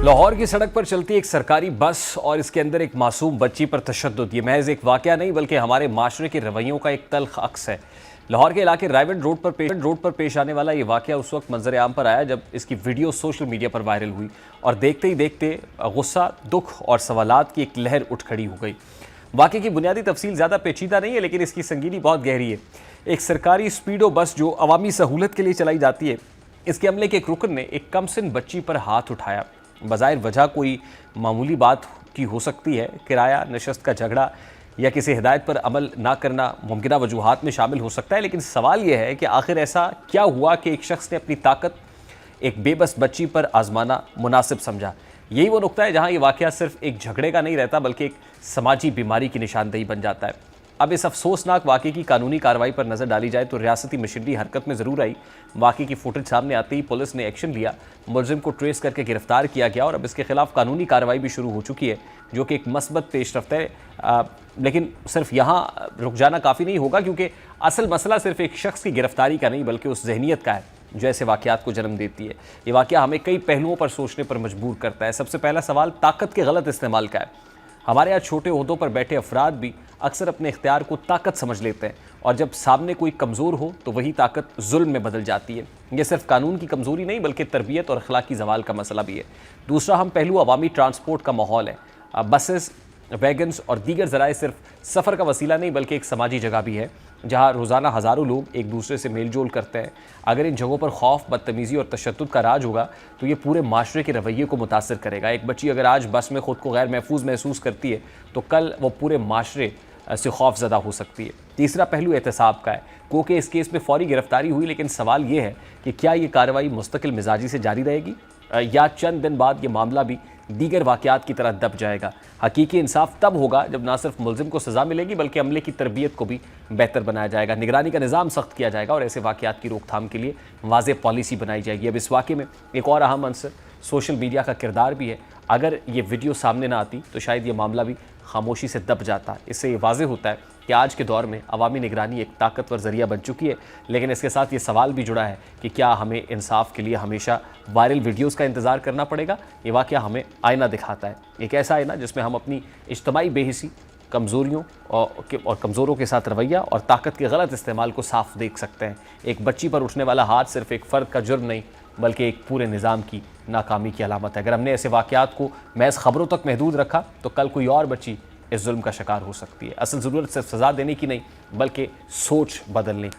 लाहौर की सड़क पर चलती एक सरकारी बस और इसके अंदर एक मासूम बच्ची पर तशद्दुद, ये महज एक वाकया नहीं बल्कि हमारे माशरे के रवैयों का एक तल्ख अक्स है। लाहौर के इलाके रायवंड रोड पर पेश आने वाला ये वाकया उस वक्त मंजर आम पर आया जब इसकी वीडियो सोशल मीडिया पर वायरल हुई और देखते ही देखते गुस्सा, दुख और सवालात की एक लहर उठ खड़ी हो गई। वाकये की बुनियादी तफसील ज़्यादा पेचीदा नहीं है, लेकिन इसकी संगीनी बहुत गहरी है। एक सरकारी स्पीडो बस जो अवामी सहूलत के लिए चलाई जाती है, इसके अमले के एक रुकन ने एक कमसिन बच्ची पर हाथ उठाया। बज़ाहिर वजह कोई मामूली बात की हो सकती है, किराया, नशस्त का झगड़ा या किसी हिदायत पर अमल ना करना मुमकिन वजूहात में शामिल हो सकता है, लेकिन सवाल यह है कि आखिर ऐसा क्या हुआ कि एक शख्स ने अपनी ताकत एक बेबस बच्ची पर आजमाना मुनासिब समझा। यही वो नुक्ता है जहाँ ये वाक़या सिर्फ एक झगड़े का नहीं रहता बल्कि एक समाजी बीमारी की निशानदेही बन जाता है। अब इस अफसोसनाक वाक़े की कानूनी कार्रवाई पर नज़र डाली जाए तो रियासती मशीनरी हरकत में ज़रूर आई। वाक़े की फुटेज सामने आते ही पुलिस ने एक्शन लिया, मुलजिम को ट्रेस करके गिरफ्तार किया गया और अब इसके खिलाफ कानूनी कार्रवाई भी शुरू हो चुकी है, जो कि एक मस्बत पेशरफ्त है। लेकिन सिर्फ यहाँ रुक जाना काफ़ी नहीं होगा, क्योंकि असल मसला सिर्फ एक शख्स की गिरफ्तारी का नहीं बल्कि उस जहनीत का है जो ऐसे वाक़यात को जन्म देती है। ये वाक़या हमें कई पहलुओं पर सोचने पर मजबूर करता है। सबसे पहला सवाल ताकत के गलत इस्तेमाल का है। हमारे यहाँ छोटे ओहदों पर बैठे अफराद भी अक्सर अपने इख्तियार को ताकत समझ लेते हैं और जब सामने कोई कमज़ोर हो तो वही ताकत जुल्म में बदल जाती है। ये सिर्फ कानून की कमज़ोरी नहीं बल्कि तरबियत और अखलाकी ज़वाल का मसला भी है। दूसरा अहम पहलू अवामी ट्रांसपोर्ट का माहौल है। बसेस, वैगन्स और दीगर ज़राए सिर्फ सफ़र का वसीला नहीं बल्कि एक समाजी जगह भी है जहाँ रोज़ाना हज़ारों लोग एक दूसरे से मेल जोल करते हैं। अगर इन जगहों पर खौफ, बदतमीज़ी और तशद्दुद का राज होगा तो ये पूरे माशरे के रवैये को मुतासर करेगा। एक बच्ची अगर आज बस में ख़ुद को गैर महफूज महसूस करती है तो कल वो पूरे माशरे से खौफज़दा हो सकती है। तीसरा पहलू एहतसाब का है, क्योंकि इस केस में फौरी गिरफ्तारी हुई, लेकिन सवाल ये है कि क्या ये कार्रवाई मुस्तकिल मिजाजी से जारी रहेगी या चंद दिन बाद ये मामला भी दीगर वाक़यात की तरह दब जाएगा। हकीकी इंसाफ तब होगा जब ना सिर्फ मुलजिम को सज़ा मिलेगी बल्कि अमले की तरबियत को भी बेहतर बनाया जाएगा, निगरानी का निज़ाम सख्त किया जाएगा और ऐसे वाक़यात की रोकथाम के लिए वाज़ेह पॉलिसी बनाई जाएगी। अब इस वाक़े में एक और अहम अंसर सोशल मीडिया का किरदार भी है। अगर ये वीडियो सामने ना आती तो शायद ये मामला भी खामोशी से दब जाता। इससे ये वाज़ेह होता है कि आज के दौर में अवामी निगरानी एक ताकतवर ज़रिया बन चुकी है, लेकिन इसके साथ ये सवाल भी जुड़ा है कि क्या हमें इंसाफ के लिए हमेशा वायरल वीडियोज़ का इंतज़ार करना पड़ेगा। ये वाक़या हमें आईना दिखाता है, एक ऐसा आईना जिसमें हम अपनी इज्तमाई बेहिसी, कमज़ोरियों और कमज़ोरों के साथ रवैया और ताकत के गलत इस्तेमाल को साफ देख सकते हैं। एक बच्ची पर उठने वाला हाथ सिर्फ एक फ़र्द का जुर्म नहीं बल्कि एक पूरे निज़ाम की नाकामी की अलामत है। अगर हमने ऐसे वाक़यात को महज ख़बरों तक महदूद रखा तो कल कोई और बच्ची इस जुल्म का शिकार हो सकती है। असल ज़रूरत सिर्फ सज़ा देने की नहीं बल्कि सोच बदलने की।